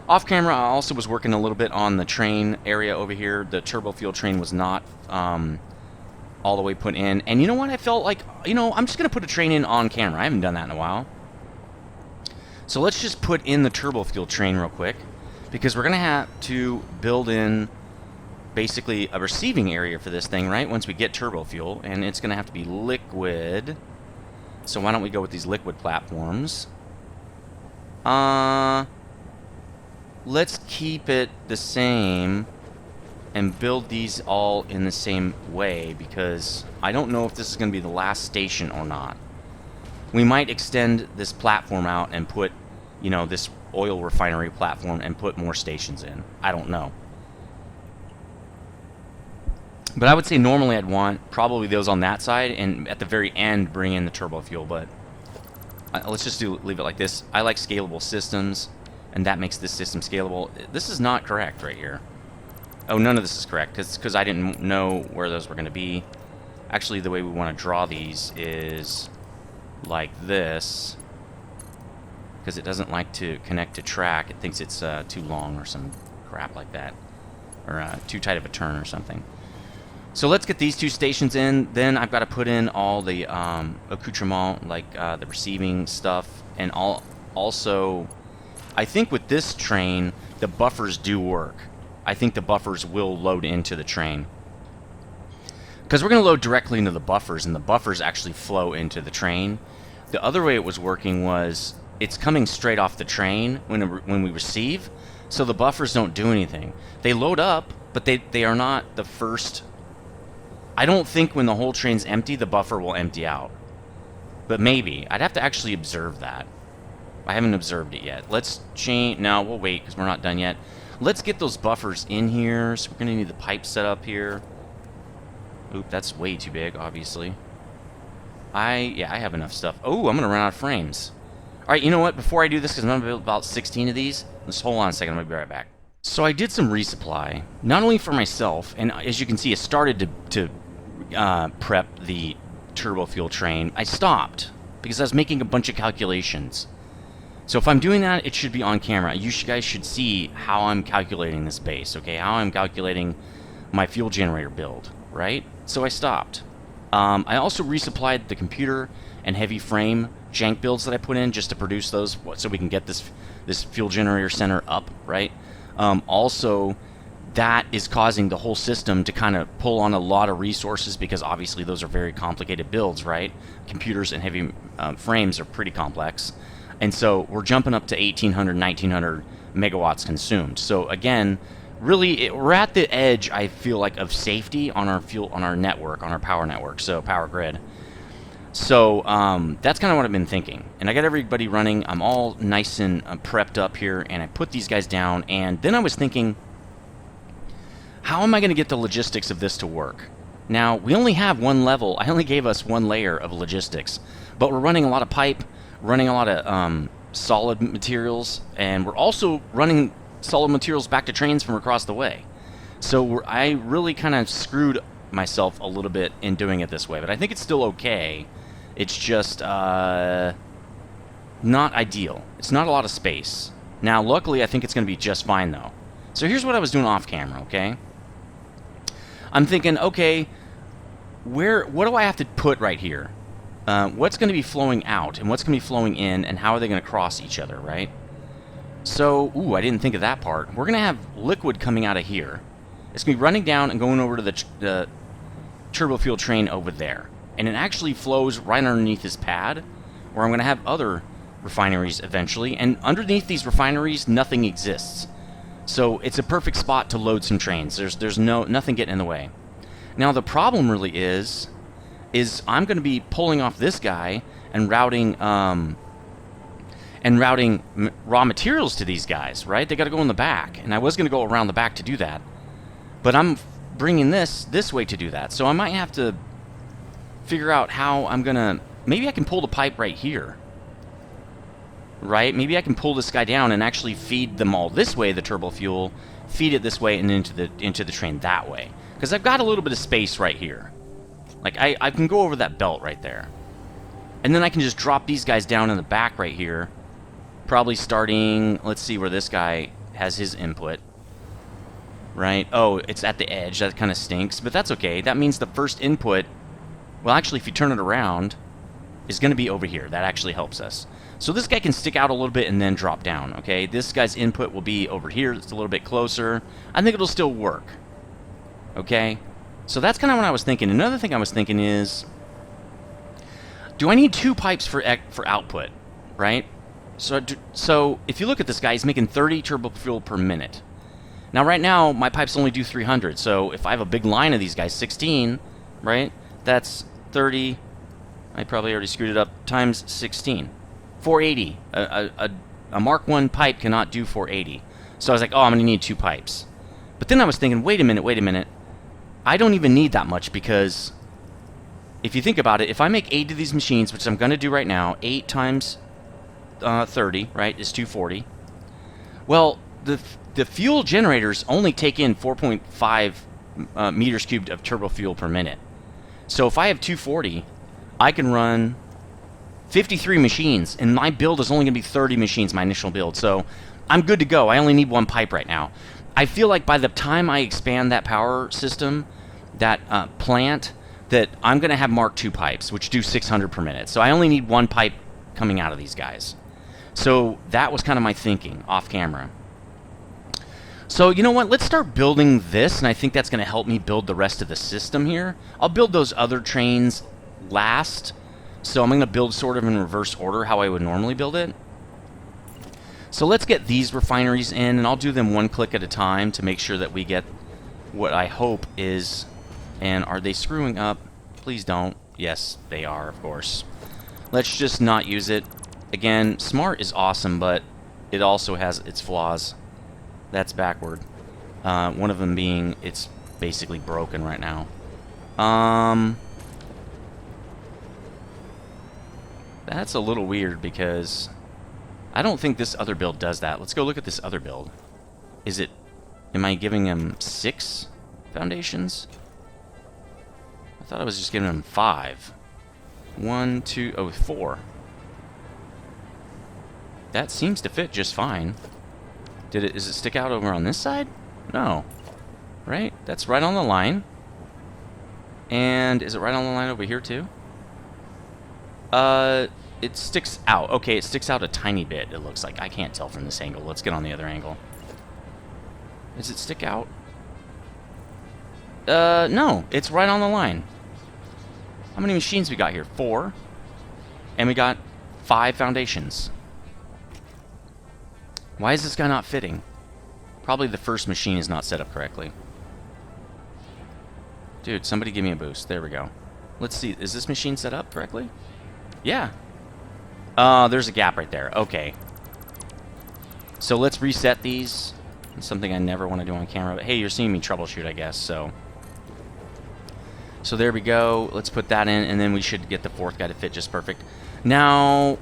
Off camera, I also was working a little bit on the train area over here. The turbo fuel train was not all the way put in. And you know what? I felt like, you know, I'm just going to put a train in on camera. I haven't done that in a while. So let's just put in the turbo fuel train real quick, because we're going to have to build in basically a receiving area for this thing, right? Once we get turbo fuel, and it's going to have to be liquid. So why don't we go with these liquid platforms? Let's keep it the same and build these all in the same way, because I don't know if this is going to be the last station or not. We might extend this platform out and put, you know, this oil refinery platform and put more stations in. I don't know. But I would say normally I'd want probably those on that side, and at the very end bring in the turbo fuel. But let's just leave it like this. I like scalable systems, and that makes this system scalable. This is not correct right here. Oh, none of this is correct, because I didn't know where those were going to be. Actually, the way we want to draw these is like this, because it doesn't like to connect to track. It thinks it's too long or some crap like that, or too tight of a turn or something. So let's get these two stations in. Then I've got to put in all the accoutrement, like the receiving stuff, and also, I think with this train, the buffers do work. I think the buffers will load into the train, because we're going to load directly into the buffers, and the buffers actually flow into the train. The other way it was working was it's coming straight off the train when we receive, so the buffers don't do anything. They load up, but they are not the first. I don't think when the whole train's empty, the buffer will empty out. But maybe. I'd have to actually observe that. I haven't observed it yet. Let's change. No, we'll wait because we're not done yet. Let's get those buffers in here. So we're going to need the pipe set up here. Oop, that's way too big, obviously. Yeah, I have enough stuff. Oh, I'm going to run out of frames. All right, you know what? Before I do this, because I'm going to build about 16 of these, let's hold on a second. I'm going to be right back. So I did some resupply, not only for myself, and as you can see, it started to prep the turbo fuel train. I stopped because I was making a bunch of calculations. So if I'm doing that, it should be on camera. You guys should see how I'm calculating this base, okay? How I'm calculating my fuel generator build, right? So I stopped. I also resupplied the computer and heavy frame jank builds that I put in just to produce those, so we can get this fuel generator center up, right? Also, that is causing the whole system to kind of pull on a lot of resources, because obviously those are very complicated builds, right? Computers and heavy frames are pretty complex. And so we're jumping up to 1,800, 1,900 megawatts consumed. So again, really, we're at the edge, I feel like, of safety on our network, on our power network, so power grid. So that's kind of what I've been thinking. And I got everybody running. I'm all nice and prepped up here, and I put these guys down. And then I was thinking, how am I going to get the logistics of this to work? Now, we only have one level. I only gave us one layer of logistics, but we're running a lot of pipe, running a lot of solid materials, and we're also running solid materials back to trains from across the way. So I really kind of screwed myself a little bit in doing it this way, but I think it's still okay. It's just not ideal. It's not a lot of space. Now, luckily, I think it's going to be just fine, though. So here's what I was doing off camera, okay? I'm thinking, okay, what do I have to put right here? What's going to be flowing out, and what's going to be flowing in, and how are they going to cross each other, right? So, I didn't think of that part. We're going to have liquid coming out of here. It's going to be running down and going over to the turbo fuel train over there. And it actually flows right underneath this pad, where I'm going to have other refineries eventually. And underneath these refineries, nothing exists. So it's a perfect spot to load some trains. There's nothing getting in the way. Now the problem really is I'm going to be pulling off this guy and routing raw materials to these guys, right? They got to go in the back, and I was going to go around the back to do that, but I'm bringing this way to do that. So I might have to figure out how I'm going to. Maybe I can pull the pipe right here, right? Maybe I can pull this guy down and actually feed them all this way, the turbo fuel, feed it this way and into the train that way, because I've got a little bit of space right here. Like I can go over that belt right there, and then I can just drop these guys down in the back right here, probably starting, let's see where this guy has his input. Right? Oh, it's at the edge. That kind of stinks, but that's okay. That means the first input, well, actually, if you turn it around, is going to be over here. That actually helps us. So this guy can stick out a little bit and then drop down, okay? This guy's input will be over here. It's a little bit closer. I think it'll still work, okay? So that's kind of what I was thinking. Another thing I was thinking is, do I need 2 pipes for output, right? So if you look at this guy, he's making 30 turbo fuel per minute. Now, right now, my pipes only do 300, so if I have a big line of these guys, 16, right, that's 30, I probably already screwed it up, times 16. 480. A Mark 1 pipe cannot do 480. So I was like, oh, I'm going to need 2 pipes. But then I was thinking, wait a minute. I don't even need that much because if you think about it, if I make 8 of these machines, which I'm going to do right now, 8 times 30, right, is 240. Well, the fuel generators only take in 4.5 meters cubed of turbo fuel per minute. So if I have 240, I can run 53 machines, and my build is only going to be 30 machines, my initial build. So I'm good to go. I only need 1 pipe right now. I feel like by the time I expand that power system, that plant, that I'm going to have Mark II pipes, which do 600 per minute. So I only need 1 pipe coming out of these guys. So that was kind of my thinking off camera. So, you know what? Let's start building this, and I think that's going to help me build the rest of the system here. I'll build those other trains last, so I'm going to build sort of in reverse order how I would normally build it. So let's get these refineries in, and I'll do them 1 click at a time to make sure that we get what I hope is... And are they screwing up? Please don't. Yes, they are, of course. Let's just not use it. Again, smart is awesome, but it also has its flaws. That's backward. One of them being it's basically broken right now. That's a little weird because I don't think this other build does that. Let's go look at this other build. Is it... Am I giving him 6 foundations? I thought I was just giving him 5. 1, 2... Oh, 4. That seems to fit just fine. Does it stick out over on this side? No. Right? That's right on the line. And is it right on the line over here too? It sticks out. Okay, it sticks out a tiny bit, it looks like. I can't tell from this angle. Let's get on the other angle. Does it stick out? No. It's right on the line. How many machines we got here? 4. And we got 5 foundations. Why is this guy not fitting? Probably the first machine is not set up correctly. Dude, somebody give me a boost. There we go. Let's see. Is this machine set up correctly? Yeah. There's a gap right there. Okay. So let's reset these. It's something I never want to do on camera. But hey, you're seeing me troubleshoot, I guess. So there we go. Let's put that in, and then we should get the 4th guy to fit just perfect. Now,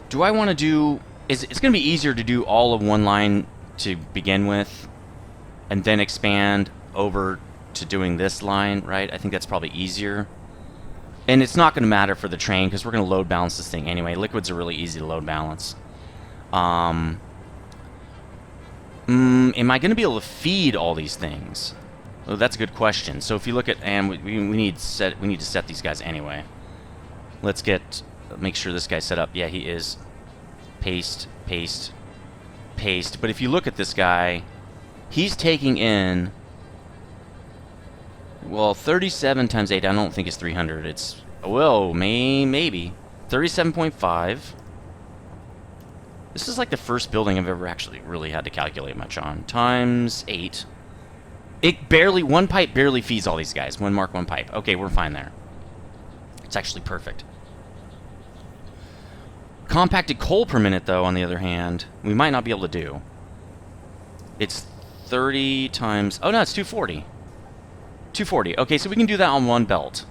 do I want to do... It's going to be easier to do all of 1 line to begin with, and then expand over to doing this line, right? I think that's probably easier. And it's not going to matter for the train, because we're going to load balance this thing anyway. Liquids are really easy to load balance. Am I going to be able to feed all these things? Well, that's a good question. So if you look at... And we need to set these guys anyway. Let's make sure this guy's set up. Yeah, he is. Paste, paste, paste. But if you look at this guy, he's taking in, well, 37 times 8, I don't think it's 300. It's, well, maybe. 37.5. This is like the first building I've ever actually really had to calculate much on. Times 8. It barely, 1 pipe barely feeds all these guys. 1 Mark 1 pipe. Okay, we're fine there. It's actually perfect. Compacted coal per minute, though, on the other hand, we might not be able to do. It's 30 times... Oh, no, it's 240. 240. Okay, so we can do that on 1 belt.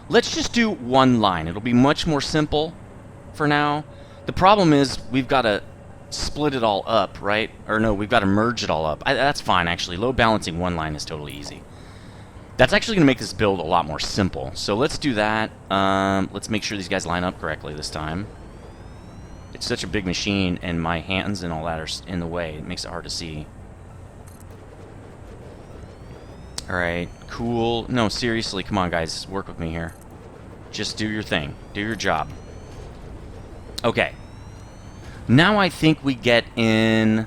Let's just do 1 line. It'll be much more simple for now. The problem is we've got to split it all up, right? Or no, we've got to merge it all up. That's fine, actually. Load balancing 1 line is totally easy. That's actually going to make this build a lot more simple. So let's do that. Let's make sure these guys line up correctly this time. It's such a big machine, and my hands and all that are in the way. It makes it hard to see. Alright, cool. No, seriously, come on, guys. Work with me here. Just do your thing. Do your job. Okay. Now I think we get in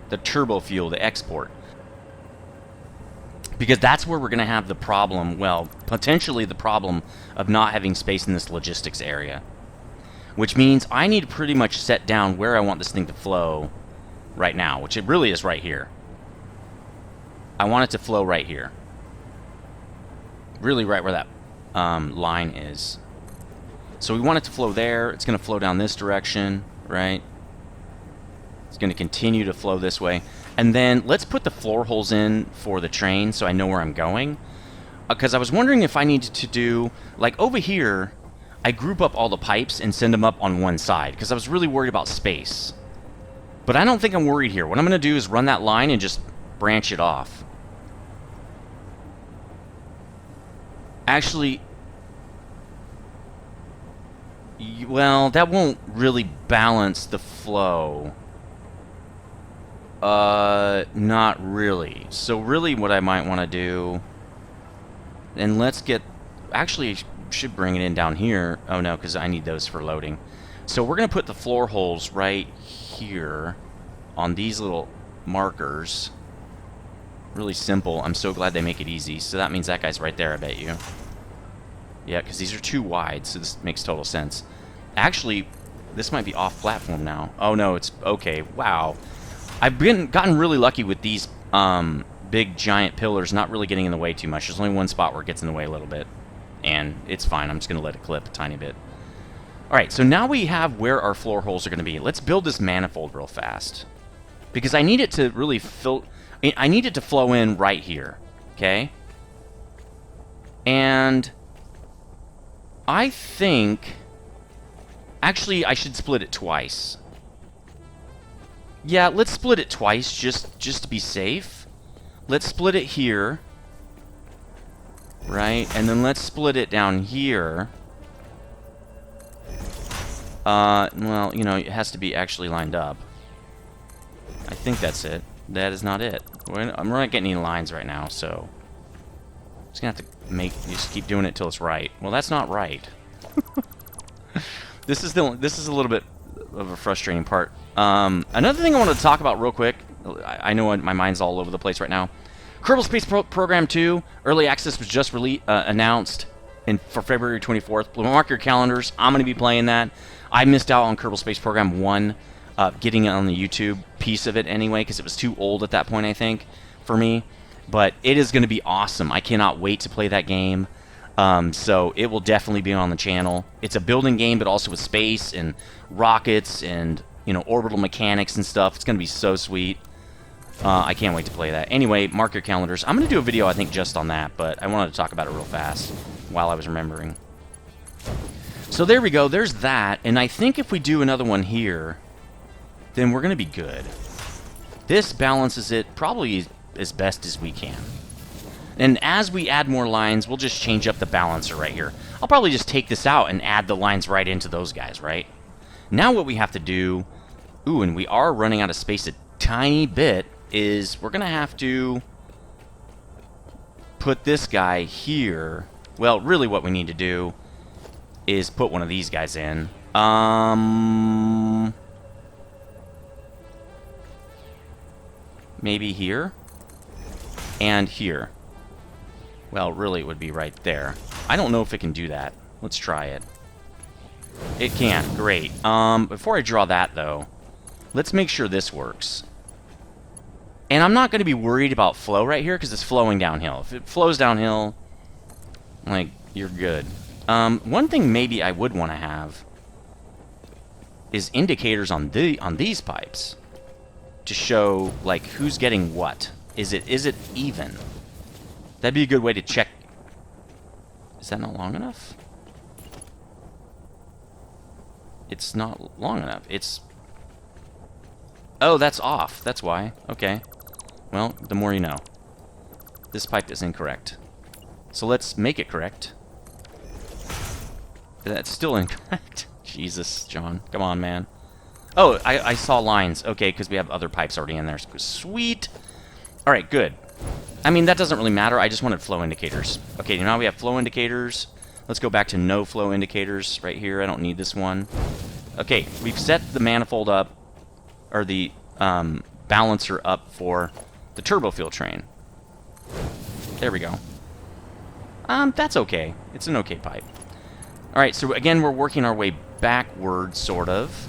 the turbofuel, the export. Because that's where we're going to have the problem, well, potentially the problem of not having space in this logistics area. Which means I need to pretty much set down where I want this thing to flow right now, which it really is right here. I want it to flow right here. Really right where that line is. So we want it to flow there. It's going to flow down this direction, right? It's going to continue to flow this way. And then let's put the floor holes in for the train so I know where I'm going. Because I was wondering if I needed to do, like over here, I group up all the pipes and send them up on one side. Because I was really worried about space. But I don't think I'm worried here. What I'm going to do is run that line and just branch it off. Actually, well, that won't really balance the flow. Not really. So really what I might want to do, and let's get, actually should bring it in down here. Oh no, because I need those for loading. So we're going to put the floor holes right here on these little markers. Really simple. I'm so glad they make it easy. So that means that guy's right there, I bet you. Yeah, because these are too wide, so this makes total sense. Actually, this might be off platform now. Oh no, it's okay. Wow. I've gotten really lucky with these big giant pillars not really getting in the way too much. There's only one spot where it gets in the way a little bit. And it's fine. I'm just going to let it clip a tiny bit. Alright, so now we have where our floor holes are going to be. Let's build this manifold real fast. Because I need it to really I need it to flow in right here. Okay? And I think actually I should split it twice. Yeah, let's split it twice just to be safe. Let's split it here. Right? And then let's split it down here. Well, you know, it has to be actually lined up. I think that's it. That is not it. We're not getting any lines right now, so just gonna have to just keep doing it till it's right. Well, that's not right. This is a little bit of a frustrating part. Another thing I wanted to talk about real quick. I know my mind's all over the place right now. Kerbal Space Program 2 early access was just announced for February 24th. Mark your calendars. I'm going to be playing that. I missed out on Kerbal Space Program 1, getting it on the YouTube piece of it anyway, because it was too old at that point, I think, for me. But it is going to be awesome. I cannot wait to play that game. So it will definitely be on the channel. It's a building game, but also with space and rockets and, you know, orbital mechanics and stuff. It's going to be so sweet. I can't wait to play that. Anyway, mark your calendars. I'm going to do a video, I think, just on that, but I wanted to talk about it real fast while I was remembering. So there we go. There's that. And I think if we do another one here, then we're going to be good. This balances it probably as best as we can. And as we add more lines, we'll just change up the balancer right here. I'll probably just take this out and add the lines right into those guys, right? Now what we have to do... Ooh, and we are running out of space a tiny bit, is we're going to have to put this guy here. Well, really what we need to do is put one of these guys in. Maybe here? And here. Well, really it would be right there. I don't know if it can do that. Let's try it. It can't. Great. Before I draw that, though, let's make sure this works. And I'm not going to be worried about flow right here because it's flowing downhill. If it flows downhill, like, you're good. One thing maybe I would want to have is indicators on these pipes to show, like, who's getting what. Is it even? That'd be a good way to check. Is that not long enough? It's not long enough. It's... Oh, that's off. That's why. Okay. Well, the more you know. This pipe is incorrect. So let's make it correct. That's still incorrect. Jesus, John. Come on, man. Oh, I saw lines. Okay, because we have other pipes already in there. Sweet. All right, good. I mean, that doesn't really matter. I just wanted flow indicators. Okay, now we have flow indicators. Let's go back to no flow indicators right here. I don't need this one. Okay, we've set the manifold up, or the balancer up for the turbofuel train. There we go. That's okay. It's an okay pipe. All right, so again, we're working our way backwards, sort of.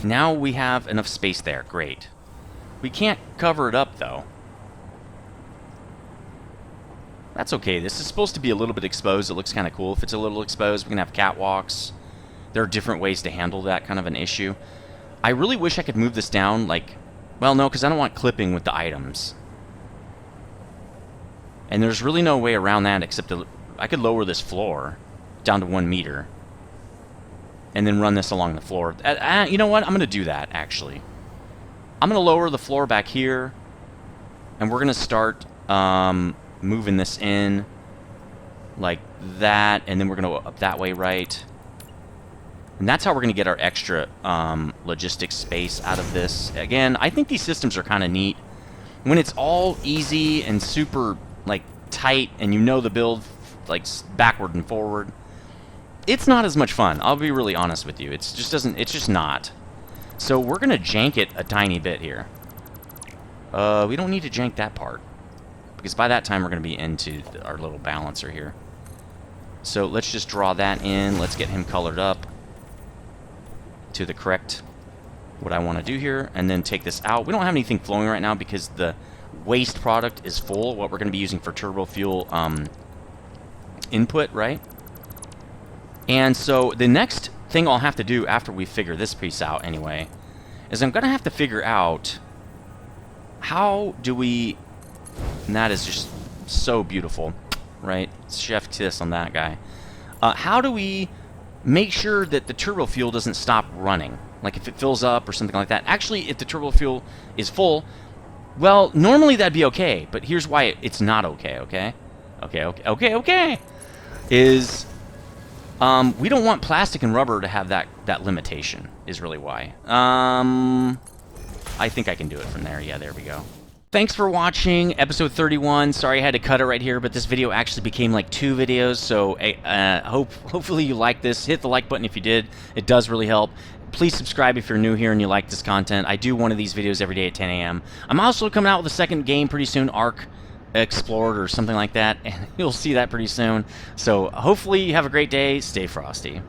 Now we have enough space there. Great. We can't cover it up, though. That's okay. This is supposed to be a little bit exposed. It looks kind of cool. If it's a little exposed, we can have catwalks. There are different ways to handle that kind of an issue. I really wish I could move this down, like... Well, no, because I don't want clipping with the items. And there's really no way around that except to... I could lower this floor down to 1 meter. And then run this along the floor. You know what? I'm going to do that, actually. I'm going to lower the floor back here. And we're going to start moving this in like that. And then we're going to go up that way, right? And that's how we're going to get our extra logistics space out of this. Again, I think these systems are kind of neat. When it's all easy and super, like, tight, and you know the build, like, backward and forward, it's not as much fun. I'll be really honest with you. It's just not. So we're going to jank it a tiny bit here. We don't need to jank that part, because by that time we're going to be into our little balancer here. So let's just draw that in. Let's get him colored up to the correct what I want to do here, and then take this out. We don't have anything flowing right now because the waste product is full, what we're going to be using for turbo fuel input, right? And so the next thing I'll have to do after we figure this piece out anyway is I'm going to have to figure out how do we, and that is just so beautiful, right? Chef kiss on that guy. How do we make sure that the turbo fuel doesn't stop running? Like if it fills up or something like that. Actually, if the turbo fuel is full, well, normally that'd be okay, but here's why it's not okay, okay? Okay. Is we don't want plastic and rubber to have that limitation, is really why. I think I can do it from there. Yeah, there we go. Thanks for watching episode 31. Sorry I had to cut it right here, but this video actually became like 2 videos, so hopefully you like this. Hit the like button if you did. It does really help. Please subscribe if you're new here and you like this content. I do one of these videos every day at 10 a.m. I'm also coming out with a second game pretty soon, Ark Explored or something like that, and you'll see that pretty soon. So hopefully you have a great day. Stay frosty.